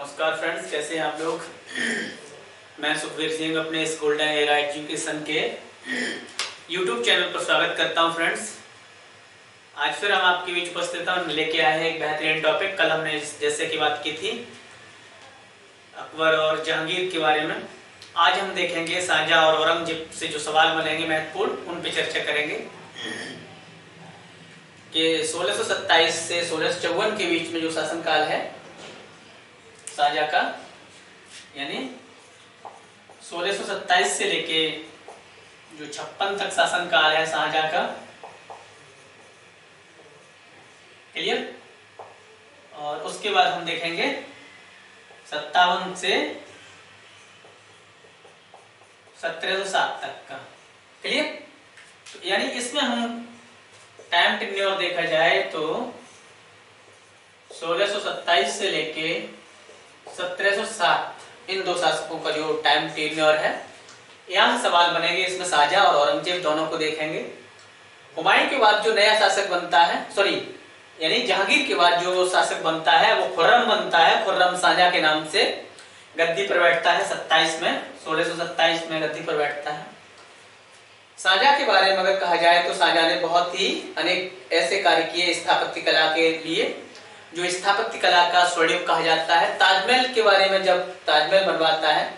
नमस्कार फ्रेंड्स, कैसे हैं आप लोग। मैं सुखवीर सिंह अपने गोल्डन एरा एजुकेशन के यूट्यूब चैनल पर स्वागत करता हूं। फ्रेंड्स, आज फिर हम आपके बीच उपस्थित हैं, लेके आए हैं एक बेहतरीन टॉपिक। कल हमने जैसे की बात की थी अकबर और जहांगीर के बारे में, आज हम देखेंगे शाहजहां और औरंगजेब से जो सवाल बनेंगे महत्वपूर्ण, उन पर चर्चा करेंगे कि 1627 से 1654 के बीच में जो शासनकाल है शाहजहां का, यानी 1627 से लेके जो 56 तक शासनकाल है शाहजहां का, क्लियर। और उसके बाद हम देखेंगे 57 से 1707 तक का, क्लियर। तो यानी इसमें हम टाइम टेन्योर देखा जाए तो 1627 से लेके 1707 इन दो शासकों का जो टाइम टेन्योर है, यहाँ सवाल बनेंगे। इसमें शाहजहां और औरंगजेब दोनों को देखेंगे। हुमायूं के बाद जो नया शासक बनता है, यानी जहांगीर के बाद जो शासक बनता है वो खुर्रम बनता है। खुर्रम शाहजहां के नाम से गद्दी पर बैठता है 27 में, 1627 में गद्दी पर बैठता है। शाहजहां के बारे में अगर कहा जाए तो शाहजहां ने बहुत ही अनेक ऐसे कार्य किए स्थापत्य कला के लिए, जो स्थापत्य कला का स्वर्णिम कहा जाता है। ताजमहल के बारे में जब ताजमहल बनवाता है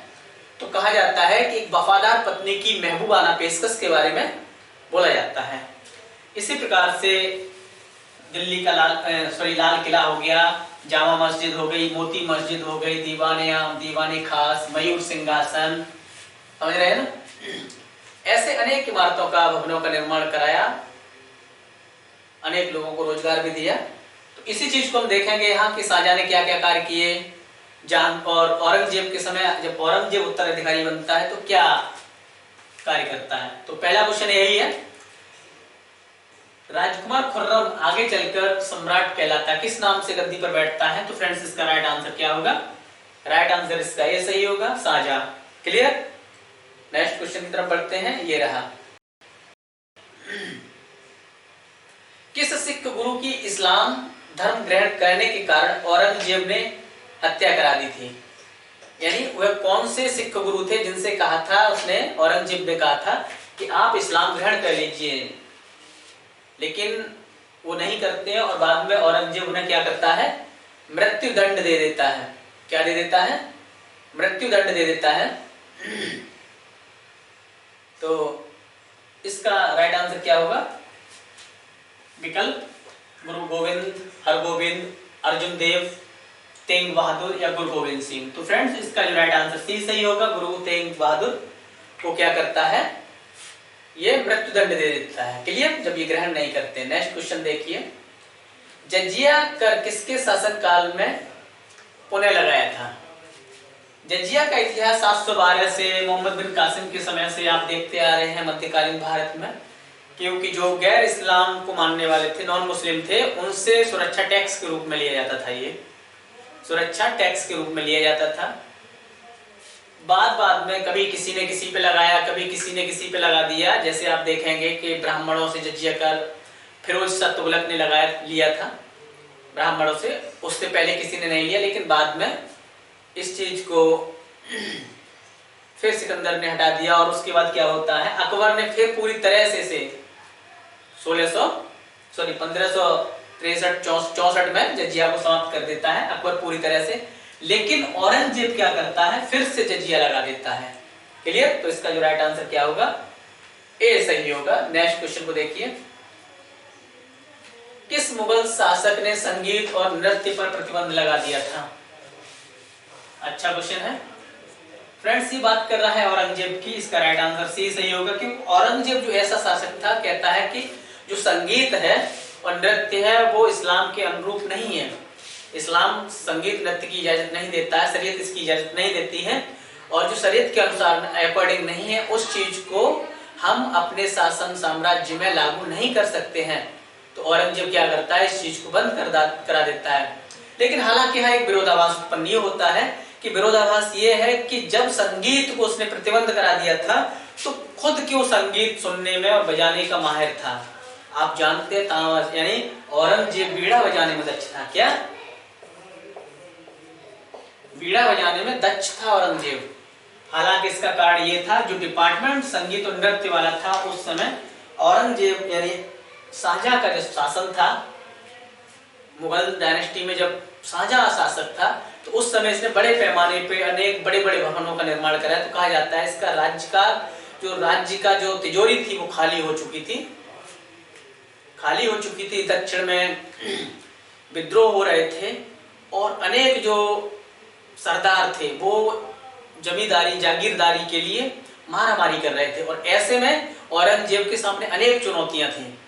तो कहा जाता है कि एक वफादार पत्नी की महबूबाना पेशकश के बारे में बोला जाता है। इसी प्रकार से दिल्ली का लाल किला हो गया, जामा मस्जिद हो गई, मोती मस्जिद हो गई, दीवाने आम, दीवाने खास, मयूर सिंहासन, समझ रहे हैं ना। ऐसे अनेक इमारतों का, भवनों का निर्माण कराया, अनेक लोगों को रोजगार भी दिया। तो इसी चीज को हम देखेंगे यहाँ कि शाहजहां ने क्या क्या कार्य किए। और औरंगजेब के समय जब औरंगजेब उत्तराधिकारी बनता है तो क्या कार्य करता है। तो पहला क्वेश्चन यही है, राजकुमार खुर्रम आगे चलकर सम्राट कहलाता है, किस नाम से गद्दी पर बैठता है। तो फ्रेंड्स, इसका राइट आंसर क्या होगा? राइट आंसर इसका ये सही होगा, शाहजहां। क्लियर। नेक्स्ट क्वेश्चन की तरफ बढ़ते हैं, ये रहा। किस सिख गुरु की इस्लाम धर्म ग्रहण करने के कारण औरंगजेब ने हत्या करा दी थी। यानी वह कौन से सिख गुरु थे जिनसे कहा था उसने, औरंगजेब ने कहा था कि आप इस्लाम ग्रहण कर लीजिए, लेकिन वो नहीं करते हैं और बाद में औरंगजेब उन्हें क्या करता है, मृत्यु दंड दे देता है। क्या दे देता है? मृत्यु दंड दे देता है। तो इसका राइट आंसर क्या होगा? विकल्प गुरु गोविंद, हरगोविंद, अर्जुन देव, तेंग बहादुर या गुरु गोविंद सिंह। तो फ्रेंड्स, इसका जो राइट आंसर सी सही होगा। गुरु तेंग बहादुर को क्या करता है, ये मृत्यु दंड दे देता है, क्लियर, जब ये ग्रहण नहीं करते। नेक्स्ट क्वेश्चन देखिए, जजिया कर किसके शासनकाल में पुनः लगाया था। जजिया का इतिहास 712 से मोहम्मद बिन कासिम के समय से आप देखते आ रहे हैं मध्यकालीन भारत में, क्योंकि जो गैर इस्लाम को मानने वाले थे, नॉन मुस्लिम थे, उनसे सुरक्षा टैक्स के रूप में लिया जाता था। ये सुरक्षा टैक्स के रूप में लिया जाता था। बाद में कभी किसी ने किसी पे लगाया, कभी किसी ने किसी पे लगा दिया। जैसे आप देखेंगे कि ब्राह्मणों से जजिया कर फिरोज शाह तुगलक ने लिया था ब्राह्मणों से, उससे पहले किसी ने नहीं लिया। लेकिन बाद में इस चीज को फिर सिकंदर ने हटा दिया और उसके बाद क्या होता है, अकबर ने फिर पूरी तरह से 1563-64 में जजिया को समाप्त कर देता है अकबर पूरी तरह से। लेकिन औरंगजेब क्या करता है, फिर से जजिया लगा देता है, क्लियर। तो इसका जो राइट आंसर क्या होगा, ए सही होगा। नेक्स्ट क्वेश्चन को देखिए, किस मुगल शासक ने संगीत और नृत्य पर प्रतिबंध लगा दिया था। अच्छा क्वेश्चन है फ्रेंड्स, ये बात कर रहा है औरंगजेब की। इसका राइट आंसर सी सही होगा, क्योंकि औरंगजेब जो ऐसा शासक था, कहता है कि जो संगीत है और नृत्य है वो इस्लाम के अनुरूप नहीं है। इस्लाम संगीत नृत्य की इजाजत नहीं देता है, शरीयत इसकी इजाजत नहीं देती है, और जो शरीयत के अनुसार अकॉर्डिंग नहीं है, उस चीज को हम अपने शासन साम्राज्य में लागू नहीं कर सकते हैं। तो औरंगजेब क्या करता है, इस चीज को बंद करा देता है। लेकिन हालांकि यहाँ एक विरोधाभास उत्पन्न होता है कि विरोधाभास ये है कि जब संगीत को उसने प्रतिबंध करा दिया था तो खुद क्यों संगीत सुनने में और बजाने का माहिर था। आप जानते हैं, यानी औरंगजेब बीड़ा बजाने में दक्ष था। क्या बीड़ा बजाने में दक्ष था औरंगजेब। हालांकि इसका कारण ये था, जो डिपार्टमेंट संगीत और नृत्य वाला था उस समय औरंगजेब यानी शाहजहां का जो शासन था, मुगल डायनेस्टी में जब शाहजहां शासक था, तो उस समय इसने बड़े पैमाने पे अनेक बड़े बड़े भवनों का निर्माण करा। तो कहा जाता है इसका राज्य का जो तिजोरी थी वो खाली हो चुकी थी। दक्षिण में विद्रोह हो रहे थे और अनेक जो सरदार थे वो जमींदारी जागीरदारी के लिए मारामारी कर रहे थे, और ऐसे में औरंगजेब के सामने अनेक चुनौतियां थी।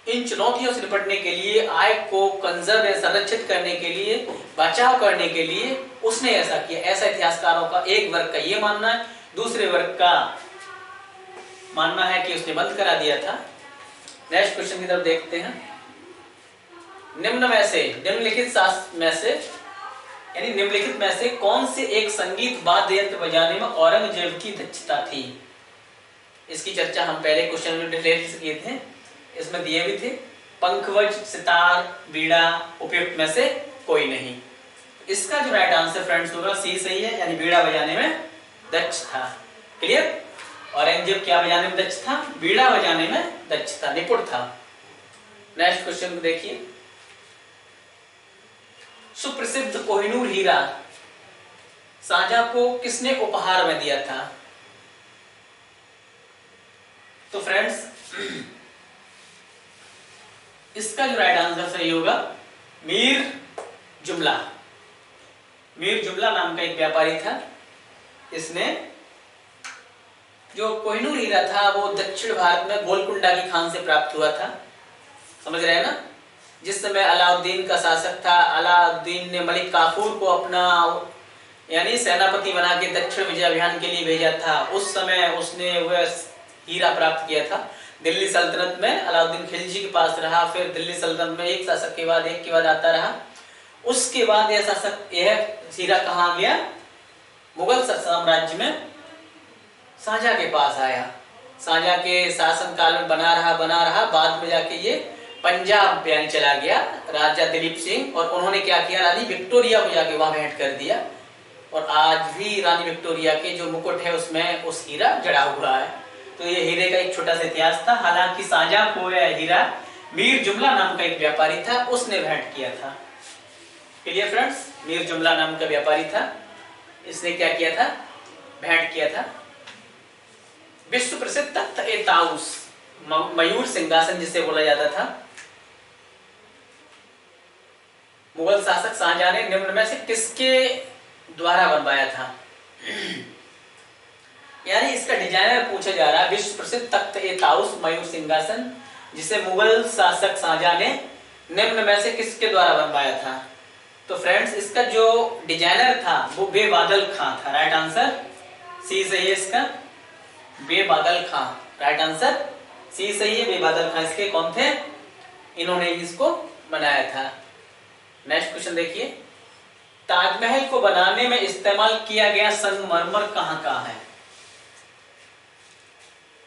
इन चुनौतियों से निपटने के लिए, आय को कंजर्व या संरक्षित करने के लिए, बचाव करने के लिए उसने ऐसा किया। ऐसा इतिहासकारों का एक वर्ग का ये मानना है, दूसरे वर्ग का मानना है कि उसने बंद करा दिया था। नेक्स्ट क्वेश्चन की तरफ देखते हैं। निम्नलिखित में से कौन से एक संगीत वाद्य यंत्र बजाने में औरंगजेब की दक्षता थी? इसकी चर्चा हम पहले क्वेश्चन में डिटेल से किए थे, इसमें दिए भी थे। पंखवज, सितार, बीड़ा, उपयुक्त में से कोई नहीं। इसका जो राइट आंसर फ्रेंड्स होगा सी सही है, यानी बीड़ा बजाने में दक्ष था। क्लियर? औरंगजेब क्या बजाने में दक्ष था? बीड़ा बजाने में दक्ष था, निपुण था। नेक्स्ट क्वेश्चन को देखिए। सुप्रसिद्ध कोहिनूर हीरा शाहजहां को किसने उपहार में दिया था? तो फ्रेंड्स इसका जो राइट आंसर सही होगा मीर जुमला नाम का एक व्यापारी था। इसने जो कोहिनूर हीरा था वो दक्षिण भारत में गोलकुंडा की खान से प्राप्त हुआ था। समझ रहे हैं ना? जिस समय अलाउद्दीन का शासक था, अलाउद्दीन ने मलिक काफूर को अपना यानी सेनापति बना के दक्षिण विजय अभियान के लिए भेजा था। उस समय उसने वह हीरा प्राप्त किया था। दिल्ली सल्तनत में अलाउद्दीन खिलजी के पास रहा, फिर दिल्ली सल्तनत में एक शासक के बाद एक आता रहा। उसके बाद यह हीरा कहाँ गया? मुगल साम्राज्य में शाहजहां के पास आया। शाहजहां के शासन काल में बना रहा। बाद में जाके ये पंजाब यानी चला गया राजा दिलीप सिंह, और उन्होंने क्या किया? रानी विक्टोरिया को जाके वहां भेंट कर दिया, और आज भी रानी विक्टोरिया के जो मुकुट है उसमें उस हीरा जड़ा हुआ है। तो ये हीरे का एक छोटा सा इतिहास था। हालांकि शाहजहां को यह हीरा मीर जुमला नाम का एक व्यापारी था, उसने भेंट किया था। Clear friends? मीर जुमला नाम का व्यापारी था, इसने क्या किया था? भेंट किया था। विश्व प्रसिद्ध तख्त ए ताउस, मयूर सिंहासन जिसे बोला जाता था, मुगल शासक शाहजहां ने निम्न में से किसके द्वारा बनवाया था? यानी इसका डिजाइनर पूछा जा रहा है। विश्व प्रसिद्ध तख्त ए ताउस मयूर सिंहासन जिसे मुगल शासक शाहजहां ने निम्न में से किसके द्वारा बनवाया था? तो फ्रेंड्स इसका जो डिजाइनर था वो बेबादल खां था। राइट आंसर सी सही है इसका, बेबादल खां। राइट आंसर सी सही है, बेबादल खां इसके कौन थे? इन्होंने इसको बनाया था। नेक्स्ट क्वेश्चन देखिए। ताजमहल को बनाने में इस्तेमाल किया गया संगमरमर कहाँ है?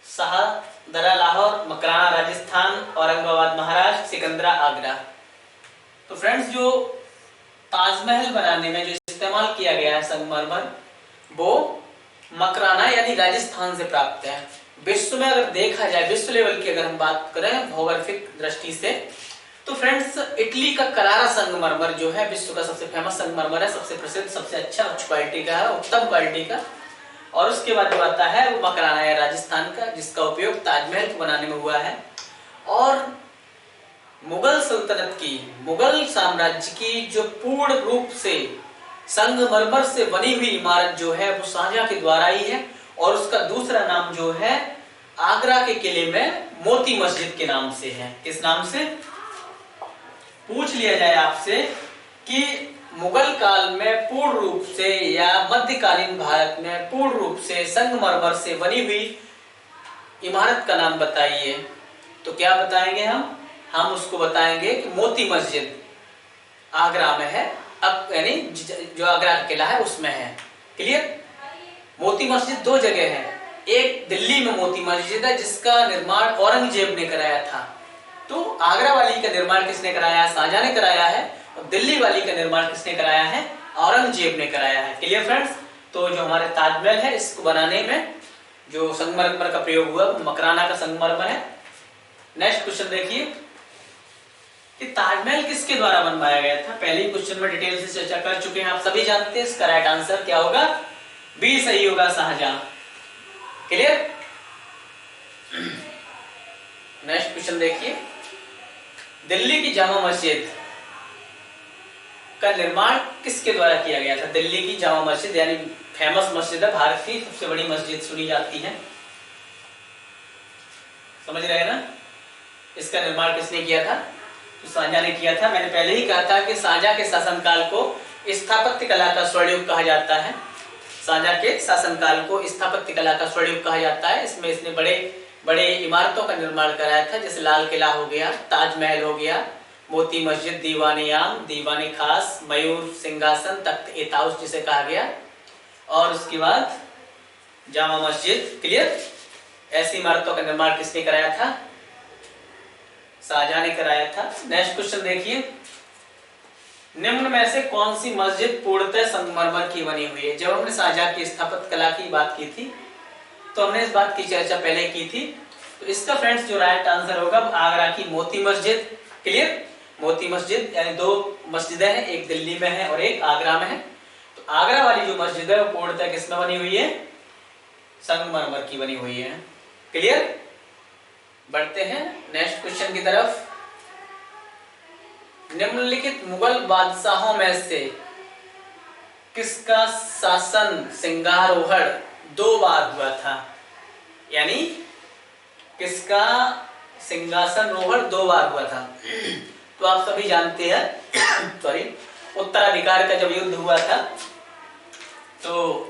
शाहदरा लाहौर, मकराना राजस्थान, औरंगाबाद महाराष्ट्र, सिकंदरा आगरा। तो फ्रेंड्स जो ताजमहल बनाने में जो इस्तेमाल किया गया है संगमरमर वो मकराना यानी राजस्थान से प्राप्त है। विश्व में अगर देखा जाए, विश्व लेवल की अगर हम बात करें भौगोलिक दृष्टि से, तो फ्रेंड्स इटली का करारा संगमरमर जो है विश्व का सबसे फेमस संगमरमर है, सबसे प्रसिद्ध, सबसे अच्छा, उच्च क्वालिटी का है, उत्तम क्वालिटी का। और उसके बाद जो आता है वो मकराना है राजस्थान का, जिसका उपयोग ताजमहल को बनाने में हुआ है। और मुगल सल्तनत की, मुगल साम्राज्य की जो पूर्ण रूप से संगमरमर से बनी हुई इमारत जो है वो शाहजहां के द्वारा ही है, और उसका दूसरा नाम जो है आगरा के किले में मोती मस्जिद के नाम से है। किस नाम से? पूछ लिया जाए आपसे कि मुगल काल में पूर्ण रूप से या मध्यकालीन भारत में पूर्ण रूप से संगमरमर से बनी हुई इमारत का नाम बताइए, तो क्या बताएंगे हम उसको बताएंगे कि मोती मस्जिद आगरा में है, अब यानी जो आगरा का किला है उसमें है। क्लियर? मोती मस्जिद दो जगह है, एक दिल्ली में मोती मस्जिद है जिसका निर्माण औरंगजेब ने कराया था। तो आगरा वाली का निर्माण किसने कराया? शाहजहां ने कराया है। और दिल्ली वाली का निर्माण किसने कराया है? औरंगजेब ने कराया है। Clear friends? तो जो हमारे ताजमहल है इसको बनाने में जो संगमरमर का प्रयोग हुआ वो मकराना का संगमरमर है। नेक्स्ट क्वेश्चन देखिए कि ताजमहल किसके द्वारा बनवाया गया था। पहले ही क्वेश्चन में डिटेल से चर्चा कर चुके हैं, आप सभी जानते हैं। इसका राइट आंसर क्या होगा? बी सही होगा, शाहजहां। क्लियर? नेक्स्ट क्वेश्चन देखिए, दिल्ली की जामा मस्जिद का निर्माण किसके द्वारा किया गया था। दिल्ली की जामा मस्जिद यानी फेमस मस्जिद है, भारत की सबसे बड़ी मस्जिद सुनी जाती है, समझ रहे हैं ना। इसका निर्माण किसने किया था? तो शाहजहां ने किया था। मैंने पहले ही कहा था कि शाहजहां के शासनकाल को स्थापत्य कला का स्वर्णयुग कहा जाता है। शाहजहां के शासनकाल को स्थापत्य कला का स्वर्णयुग कहा जाता है। इसमें इसने बड़े बड़े इमारतों का निर्माण कराया था, जैसे लाल किला हो गया, ताजमहल हो गया, मोती मस्जिद, दीवाने आम, दीवाने खास, मयूर सिंहासन, तख्त ए ताउस जिसे कहा गया, और उसके बाद जामा मस्जिद। क्लियर? ऐसी इमारतों का निर्माण किसने कराया था? शाहजहां ने कराया था। नेक्स्ट क्वेश्चन देखिए, निम्न में से कौन सी मस्जिद पूर्णतः संगमरमर की बनी हुई है। जब हमने शाहजहां की स्थापत्य कला की बात की थी तो हमने इस बात की चर्चा पहले की थी। तो इसका फ्रेंड्स जो राइट आंसर होगा आगरा की मोती मस्जिद। क्लियर? मोती मस्जिद यानी दो मस्जिदें हैं, एक दिल्ली में है और एक आगरा में है। तो आगरा वाली जो मस्जिद है वो पूर्णतः किसमें बनी हुई है? संगमरमर की बनी हुई है। क्लियर? बढ़ते हैं नेक्स्ट क्वेश्चन की तरफ। निम्नलिखित मुगल बादशाहों में से किसका शासन सिंहारोहण 2 बार हुआ था। यानी किसका सिंहासन रोहण 2 बार हुआ था। तो आप सभी जानते हैं सॉरी, उत्तराधिकार का जब युद्ध हुआ था तो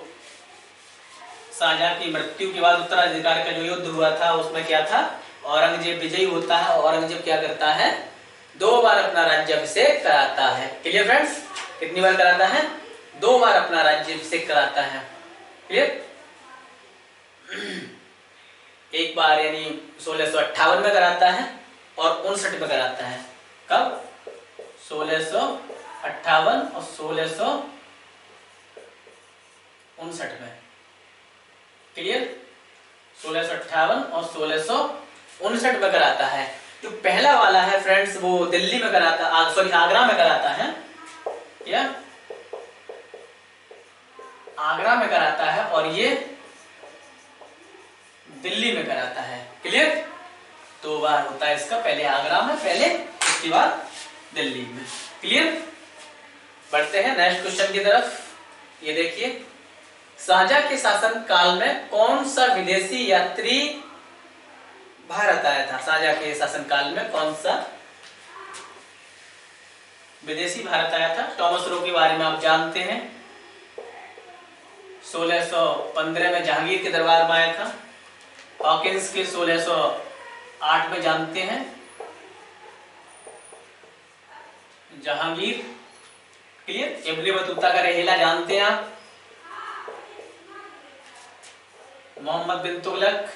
शाहजहां की मृत्यु के बाद उत्तराधिकार का जो युद्ध हुआ था उसमें क्या था, औरंगजेब विजयी होता है। औरंगजेब क्या करता है? 2 बार अपना राज्याभिषेक कराता है। Clear friends? कितनी बार कराता है? 2 बार अपना राज्याभिषेक कराता है। क्लियर? एक बार यानी 1658 में कराता है और 59 में कराता है। कब? 1658 और 1659 में। क्लियर? 1658 और 1659 में कराता है। जो पहला वाला है फ्रेंड्स वो दिल्ली में कराता, सॉरी आगरा में कराता है। क्या? आगरा में कराता है और ये दिल्ली में कराता है। क्लियर? 2 बार होता है इसका, पहले आगरा में, पहले उसके बाद दिल्ली में। क्लियर? बढ़ते हैं नेक्स्ट क्वेश्चन की तरफ। ये देखिए, शाहजहां के शासन काल में कौन सा विदेशी यात्री भारत आया था। शाहजहां के शासन काल में कौन सा विदेशी भारत आया था। टॉमस रो के बारे में आप जानते हैं, 1615 में जहांगीर के दरबार में आया था। हॉकिंस के 1608 में जानते हैं, जहांगीर। क्लियर? इब्न बतूता का रहेला जानते हैं आप, मोहम्मद बिन तुगलक,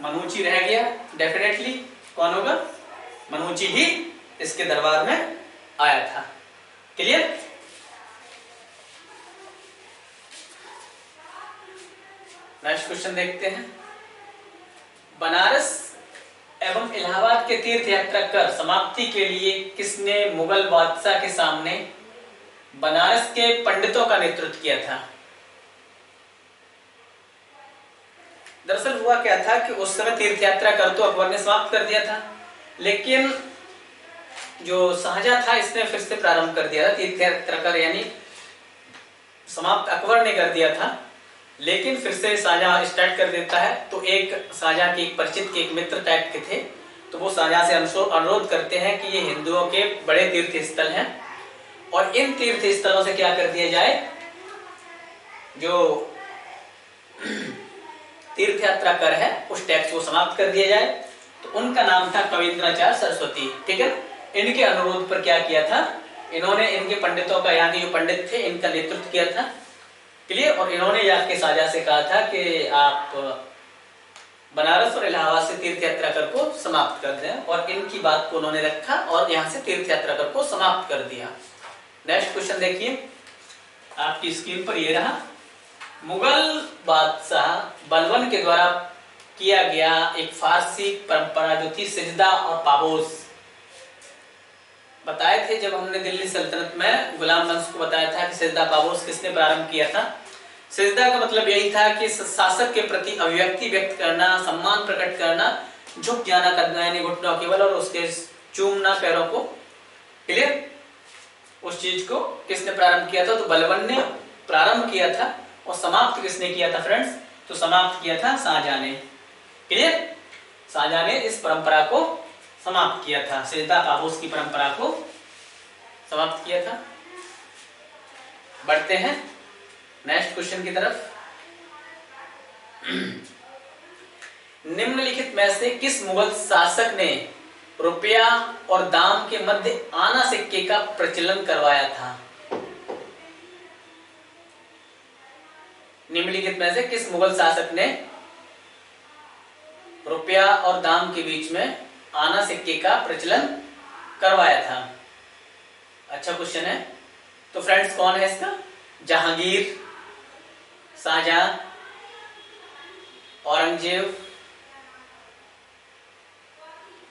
मनूची रह गया, डेफिनेटली कौन होगा? मनूची ही इसके दरबार में आया था। क्लियर? नेक्स्ट क्वेश्चन देखते हैं, बनारस एवं इलाहाबाद के तीर्थ यात्रा कर समाप्ति के लिए किसने मुगल बादशाह के सामने बनारस के पंडितों का नेतृत्व किया था। दरअसल हुआ क्या था कि उस समय तीर्थ यात्रा कर तो अकबर ने समाप्त कर दिया था, लेकिन जो शाहजहां था इसने फिर से प्रारंभ कर दिया था तीर्थ यात्रा कर, यानी समाप्त अकबर ने कर दिया था, लेकिन फिर से शाहजहां स्टार्ट कर देता है। तो एक शाहजहां के एक परिचित के एक मित्र टाइप के थे, तो वो शाहजहां से अनुरोध करते हैं कि ये हिंदुओं के बड़े तीर्थ स्थल हैं और इन तीर्थ स्थलों से क्या कर दिया जाए, जो तीर्थ यात्रा कर है उस टैक्स को समाप्त कर दिया जाए। तो उनका नाम था कविंद्राचार्य सरस्वती। ठीक है? इनके अनुरोध पर क्या किया था, इन्होंने इनके पंडितों का, यहाँ के जो पंडित थे इनका नेतृत्व किया था। क्लियर? और इन्होंने जाके शाहजहां से कहा था कि आप बनारस और इलाहाबाद से तीर्थ यात्रा कर को समाप्त कर दें, और इनकी बात को उन्होंने रखा और यहाँ से तीर्थ यात्रा कर को समाप्त कर दिया। नेक्स्ट क्वेश्चन देखिए आपकी स्क्रीन पर, ये रहा। मुगल बादशाह बलबन के द्वारा किया गया एक फारसी परंपरा जो थी सिजदा और पाबोस। बताए थे जब हमने दिल्ली सल्तनत में गुलाम वंश को बताया था कि सिजदा पाबोस किसने प्रारंभ किया था। सिजदा का मतलब यही था कि शासक के प्रति अभिव्यक्ति व्यक्त करना, सम्मान प्रकट करना, झुक जाना करना, यानी घुटनों केवल, और उसके चूमना पैरों को। क्लियर? उस चीज को किसने प्रारंभ किया था? तो बलबन ने प्रारंभ किया था। और समाप्त किसने किया था फ्रेंड्स? तो समाप्त किया था शाहजहां ने। क्लियर? शाहजहां ने इस परंपरा को समाप्त किया था, सिजदा पाबोस की परंपरा को समाप्त किया था। बढ़ते हैं नेक्स्ट क्वेश्चन की तरफ। निम्नलिखित में से किस मुगल शासक ने रुपया और दाम के मध्य आना सिक्के का प्रचलन करवाया था? निम्नलिखित में से किस मुगल शासक ने रुपया और दाम के बीच में आना सिक्के का प्रचलन करवाया था? अच्छा क्वेश्चन है। तो फ्रेंड्स कौन है इसका? जहांगीर, शाहजहां, औरंगजेब,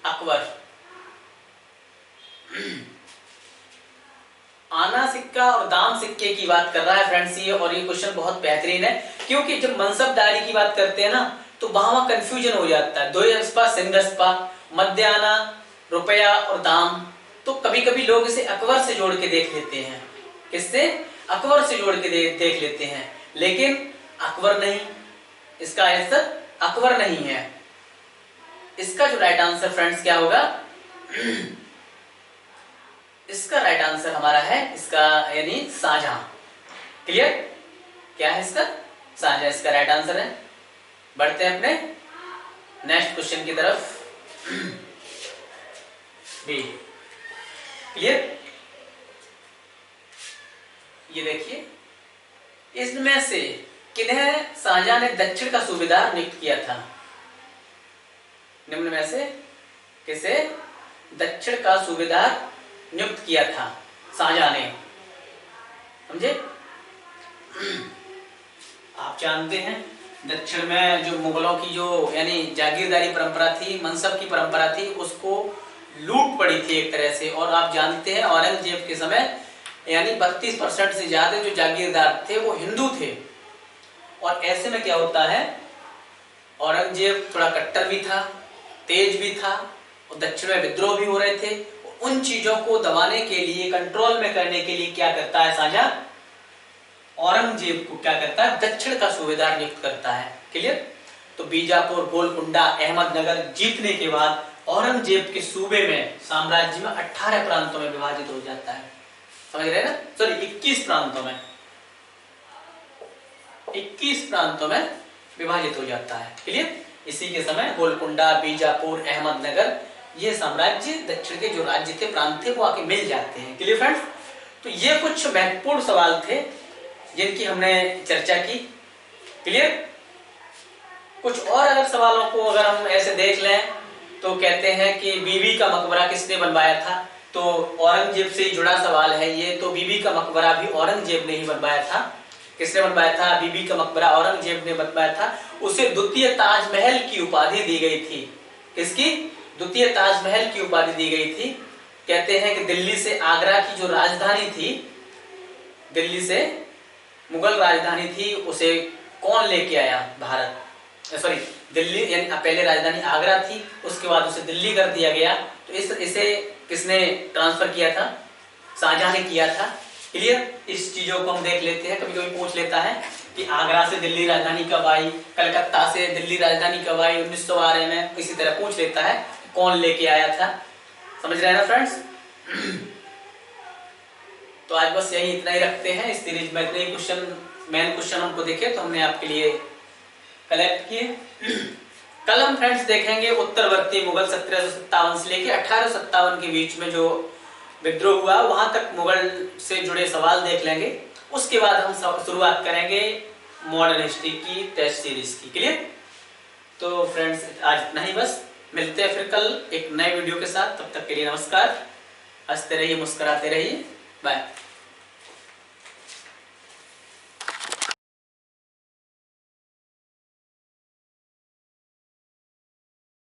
अकबर। आना सिक्का और दाम सिक्के की बात कर रहा है फ्रेंड्स ये, और ये क्वेश्चन बहुत बेहतरीन है, क्योंकि जब मनसबदारी की बात करते हैं ना तो वहां कंफ्यूजन हो जाता है। 2 अस्पा, सिंगस्पा, मध्य आना, रुपया और दाम। तो कभी कभी लोग इसे अकबर से जोड़ के देख लेते हैं। किससे? अकबर से जोड़ के देख लेते हैं, लेकिन अकबर नहीं, इसका आंसर अकबर नहीं है। इसका जो राइट आंसर फ्रेंड्स क्या होगा? इसका राइट आंसर हमारा है इसका यानी शाहजहां। क्लियर? क्या है इसका? शाहजहां इसका राइट आंसर है। बढ़ते हैं अपने नेक्स्ट क्वेश्चन की तरफ। बी। क्लियर? ये देखिए, इसमें से किन्हें शाहजहां ने दक्षिण का सूबेदार नियुक्त किया था? निम्न में से किसे दक्षिण का सूबेदार नियुक्त किया था शाहजहां ने? समझे? आप जानते हैं दक्षिण में जो मुगलों की जो यानी जागीरदारी परंपरा थी, मनसब की परंपरा थी, उसको लूट पड़ी थी एक तरह से। और आप जानते हैं औरंगजेब के समय यानी 32% से ज्यादा जो जागीरदार थे वो हिंदू थे। और ऐसे में क्या होता है, औरंगजेब थोड़ा कट्टर भी था, तेज भी था, और दक्षिण में विद्रोह भी हो रहे थे। उन चीजों को दबाने के लिए, कंट्रोल में करने के लिए क्या करता है शाहजहां? औरंगजेब को क्या करता है? दक्षिण का सूबेदार नियुक्त करता है। क्लियर? तो बीजापुर, गोलकुंडा, अहमदनगर जीतने के बाद औरंगजेब के सूबे में, साम्राज्य में 18 प्रांतों में विभाजित हो जाता है। समझ रहे हैं ना? सॉरी 21 प्रांतों में, 21 प्रांतों में विभाजित हो जाता है। क्लियर? इसी के समय गोलकुंडा, बीजापुर, अहमदनगर, ये साम्राज्य दक्षिण के जो राज्य थे, प्रांत थे, वो आके मिल जाते हैं। Clear friends? तो ये कुछ महत्वपूर्ण सवाल थे जिनकी हमने चर्चा की। क्लियर? कुछ और अगर सवालों को अगर हम ऐसे देख लें तो कहते हैं कि बीबी का मकबरा किसने बनवाया था? तो औरंगजेब से जुड़ा सवाल है ये। तो बीबी का मकबरा भी औरंगजेब ने ही बनवाया था। किसने बनवाया था? बीबी का मकबरा औरंगजेब ने बनवाया था। उसे द्वितीय ताजमहल की उपाधि दी गई थी। किसकी? द्वितीय ताजमहल की उपाधि दी गई थी। कहते हैं कि दिल्ली से आगरा की जो राजधानी थी, दिल्ली से मुगल राजधानी थी, उसे कौन लेके आया भारत? सॉरी, दिल्ली यानी पहले राजधानी आगरा थी, उसके बाद उसे दिल्ली कर दिया गया। तो इसे किसने ट्रांसफर किया था? शाहजहां ने किया था। क्लियर? इस चीजों को हम देख लेते हैं। कभी कभी पूछ लेता है कि आगरा से दिल्ली राजधानी कब आई, कलकत्ता से दिल्ली राजधानी कब आई 1912 में, इसी तरह पूछ लेता है कौन लेके आया था। समझ रहे हैं ना फ्रेंड्स? तो आज बस यही इतना ही रखते हैं। इस सीरीज में इतने क्वेश्चन, मेन क्वेश्चन हमको देखे तो हमने आपके लिए कलेक्ट किए। कल हम फ्रेंड्स देखेंगे उत्तरवर्ती मुगल 1757 से लेकर 1857 के बीच में जो विद्रोह हुआ, वहां तक मुगल से जुड़े सवाल देख लेंगे। उसके बाद हम शुरुआत करेंगे मॉडर्न हिस्ट्री की टेस्ट सीरीज की। क्लियर? तो फ्रेंड्स आज इतना ही बस। मिलते हैं फिर कल एक नए वीडियो के साथ। तब तक के लिए नमस्कार। हंसते रहिए, मुस्कुराते रहिए। बाय।